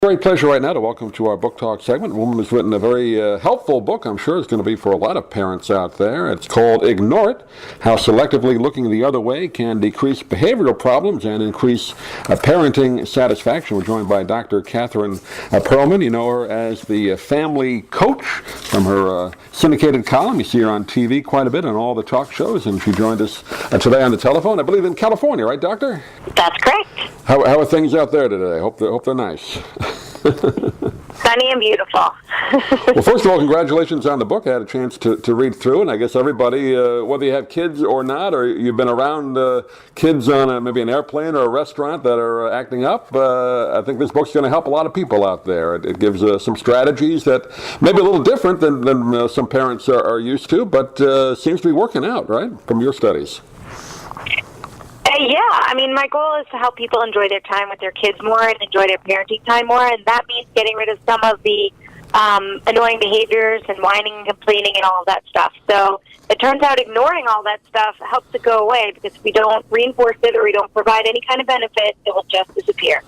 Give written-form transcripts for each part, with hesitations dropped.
Great pleasure right now to welcome to our book talk segment. A woman has written a very helpful book, I'm sure it's going to be for a lot of parents out there. It's called Ignore It, How Selectively Looking the Other Way Can Decrease Behavioral Problems and Increase Parenting Satisfaction. We're joined by Dr. Catherine Pearlman. You know her as the family coach from her syndicated column. You see her on TV quite a bit on all the talk shows, and she joined us today on the telephone, I believe in California, right, Doctor? That's correct. How are things out there today? Hope they're nice. Sunny and beautiful. Well, first of all, congratulations on the book. I had a chance to read through, and I guess everybody, whether you have kids or not, or you've been around kids on maybe an airplane or a restaurant that are acting up, I think this book's going to help a lot of people out there. It gives some strategies that may be a little different than some parents are used to, but seems to be working out, right, from your studies. Yeah, I mean, my goal is to help people enjoy their time with their kids more and enjoy their parenting time more, and that means getting rid of some of the annoying behaviors and whining and complaining and all of that stuff. So it turns out ignoring all that stuff helps it go away, because if we don't reinforce it or we don't provide any kind of benefit, it will just disappear.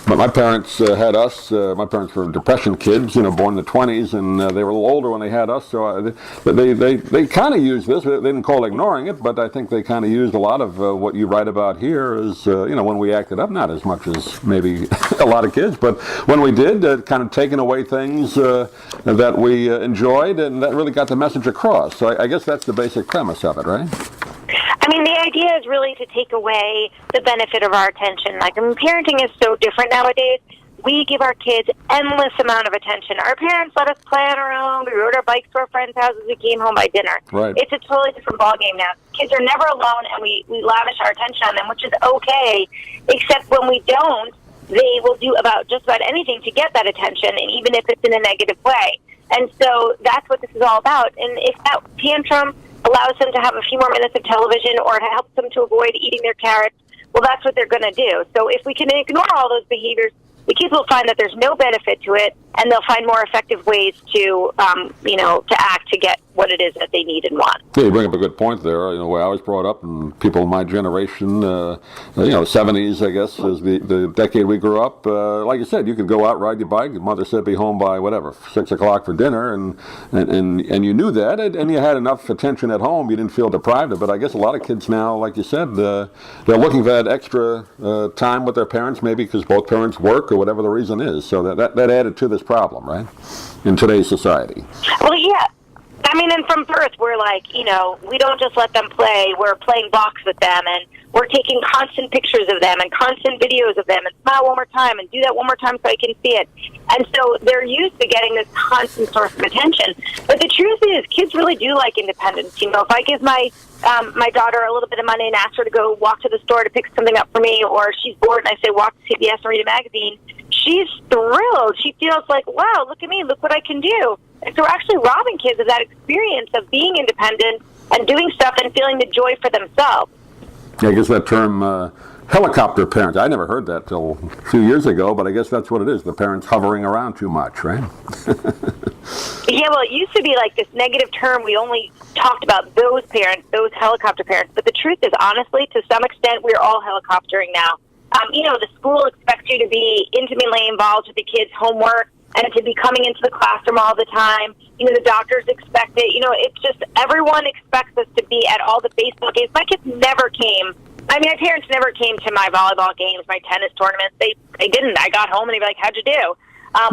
But my parents had us. My parents were depression kids, born in the 20s, and they were a little older when they had us. So they kind of used this. They didn't call it ignoring it, but I think they kind of used a lot of what you write about here. Is when we acted up, not as much as maybe a lot of kids, but when we did, kind of taking away things that we enjoyed, and that really got the message across. So I guess that's the basic premise of it, right? I mean, the idea is really to take away the benefit of our attention. Parenting is so different nowadays. We give our kids endless amount of attention. Our parents let us play on our own. We rode our bikes to our friends' houses. We came home by dinner. Right. It's a totally different ballgame now. Kids are never alone, and we lavish our attention on them, which is okay, except when we don't, they will do just about anything to get that attention, and even if it's in a negative way. And so that's what this is all about. And if that tantrum allows them to have a few more minutes of television, or to help them to avoid eating their carrots, well, that's what they're going to do. So if we can ignore all those behaviors, the kids will find that there's no benefit to it, and they'll find more effective ways to act to get what it is that they need and want. Yeah, you bring up a good point there. The way I was brought up, and people in my generation, 70s, I guess, is the decade we grew up. Like you said, you could go out, ride your bike. Your mother said be home by, 6 o'clock for dinner, and you knew that, and you had enough attention at home. You didn't feel deprived of it. But I guess a lot of kids now, like you said, they're looking for that extra time with their parents, maybe because both parents work or whatever the reason is. So that added to this problem, right, in today's society. Well, yeah. I mean, and from birth, we're we don't just let them play. We're playing blocks with them, and we're taking constant pictures of them and constant videos of them, and smile one more time and do that one more time so I can see it. And so they're used to getting this constant source of attention. But the truth is, kids really do like independence. If I give my daughter a little bit of money and ask her to go walk to the store to pick something up for me, or she's bored and I say walk to CBS and read a magazine, she's thrilled. She feels like, wow, look at me, look what I can do. And so we're actually robbing kids of that experience of being independent and doing stuff and feeling the joy for themselves. Yeah, I guess that term, helicopter parents, I never heard that till a few years ago, but I guess that's what it is, the parents hovering around too much, right? Yeah, well, it used to be like this negative term. We only talked about those parents, those helicopter parents. But the truth is, honestly, to some extent, we're all helicoptering now. The school expects you to be intimately involved with the kids' homework and to be coming into the classroom all the time. The doctors expect it. It's just everyone expects us to be at all the baseball games. My kids never came. My parents never came to my volleyball games, my tennis tournaments. They didn't. I got home and they'd be like, how'd you do?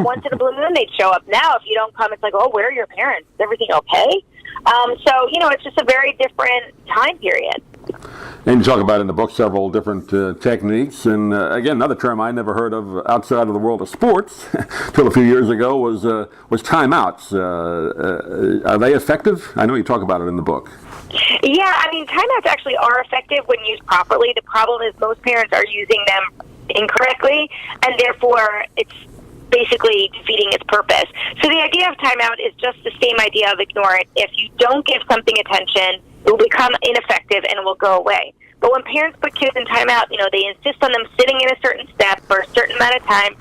Once in a blue moon, they'd show up. Now, if you don't come, it's like, oh, where are your parents? Is everything okay? It's just a very different time period. And you talk about in the book several different techniques. And again, another term I never heard of outside of the world of sports until a few years ago was timeouts. Are they effective? I know you talk about it in the book. Yeah, timeouts actually are effective when used properly. The problem is most parents are using them incorrectly, and therefore it's basically defeating its purpose. So the idea of timeout is just the same idea of ignore it. If you don't give something attention, it will become ineffective and it will go away. But when parents put kids in timeout, they insist on them sitting in a certain step for a certain amount of time.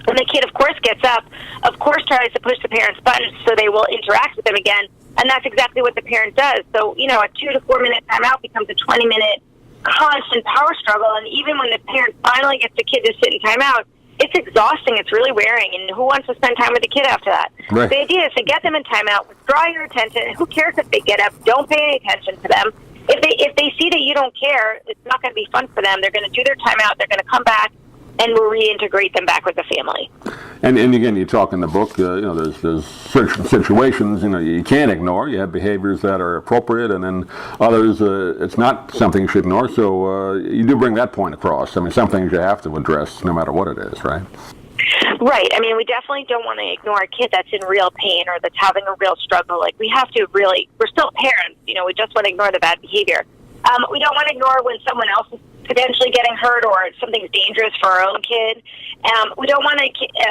And the kid, of course, gets up, of course, tries to push the parent's buttons so they will interact with them again. And that's exactly what the parent does. So, a 2 to 4 minute timeout becomes a 20-minute constant power struggle. And even when the parent finally gets the kid to sit in timeout, it's exhausting. It's really wearing, and who wants to spend time with the kid after that? Right. The idea is to get them in timeout, withdraw your attention. Who cares if they get up? Don't pay any attention to them. If they see that you don't care, it's not going to be fun for them. They're going to do their timeout. They're going to come back, and we'll reintegrate them back with the family. And again, you talk in the book, there's certain situations, you can't ignore. You have behaviors that are appropriate, and then others, it's not something you should ignore. So you do bring that point across. I mean, some things you have to address no matter what it is, right? Right. I mean, we definitely don't want to ignore a kid that's in real pain or that's having a real struggle. Like, we have to really, we're still parents, we just want to ignore the bad behavior. We don't want to ignore when someone else is potentially getting hurt or something's dangerous for our own kid. We don't want to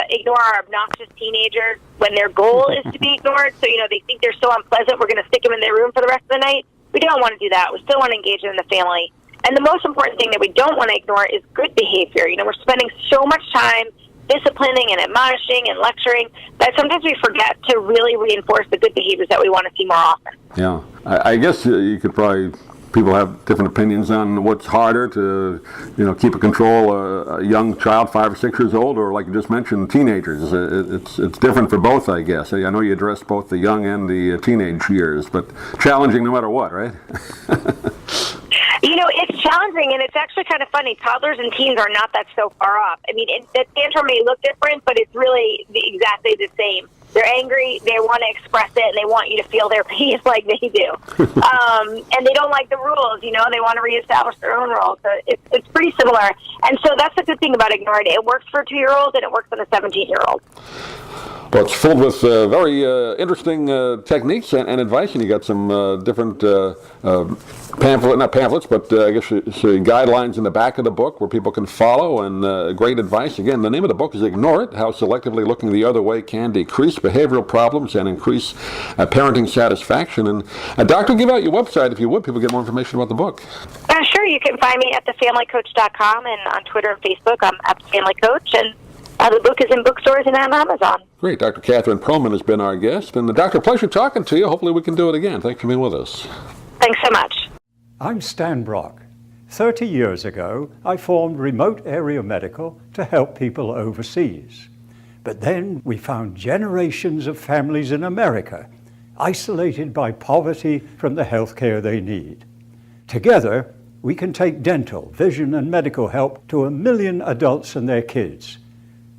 ignore our obnoxious teenagers when their goal is to be ignored. So, they think they're so unpleasant, we're going to stick them in their room for the rest of the night. We don't want to do that. We still want to engage them in the family. And the most important thing that we don't want to ignore is good behavior. We're spending so much time disciplining and admonishing and lecturing that sometimes we forget to really reinforce the good behaviors that we want to see more often. Yeah. I guess you could probably... People have different opinions on what's harder to, keep a control a young child, 5 or 6 years old, or like you just mentioned, teenagers. It's different for both, I guess. I know you addressed both the young and the teenage years, but challenging no matter what, right? It's challenging, and it's actually kind of funny. Toddlers and teens are not that so far off. I mean, the tantrum may look different, but it's really exactly the same. They're angry, they want to express it, and they want you to feel their pain like they do. And they don't like the rules, they want to reestablish their own rules. So it's pretty similar. And so that's the good thing about ignoring it. It works for a 2-year-old, and it works for a 17-year-old. Well, it's filled with very interesting techniques and advice, and you got some different not pamphlets, but I guess guidelines in the back of the book where people can follow, and great advice. Again, the name of the book is Ignore It, How Selectively Looking the Other Way Can Decrease Behavioral Problems and Increase Parenting Satisfaction. And Doctor, give out your website if you would. People get more information about the book. Sure. You can find me at thefamilycoach.com, and on Twitter and Facebook, I'm at the Family Coach, and the book is in bookstores and on Amazon. Great. Dr. Catherine Pearlman has been our guest. And Doctor, pleasure talking to you. Hopefully we can do it again. Thanks for being with us. Thanks so much. I'm Stan Brock. 30 years ago, I formed Remote Area Medical to help people overseas. But then we found generations of families in America isolated by poverty from the health care they need. Together, we can take dental, vision, and medical help to 1 million adults and their kids,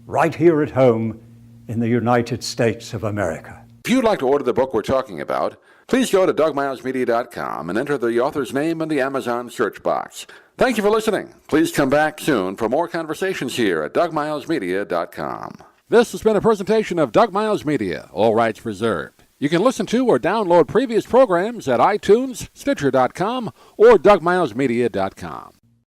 right here at home in the United States of America. If you'd like to order the book we're talking about, please go to DougMilesMedia.com and enter the author's name in the Amazon search box. Thank you for listening. Please come back soon for more conversations here at DougMilesMedia.com. This has been a presentation of Doug Miles Media, all rights reserved. You can listen to or download previous programs at iTunes, Stitcher.com, or DougMilesMedia.com.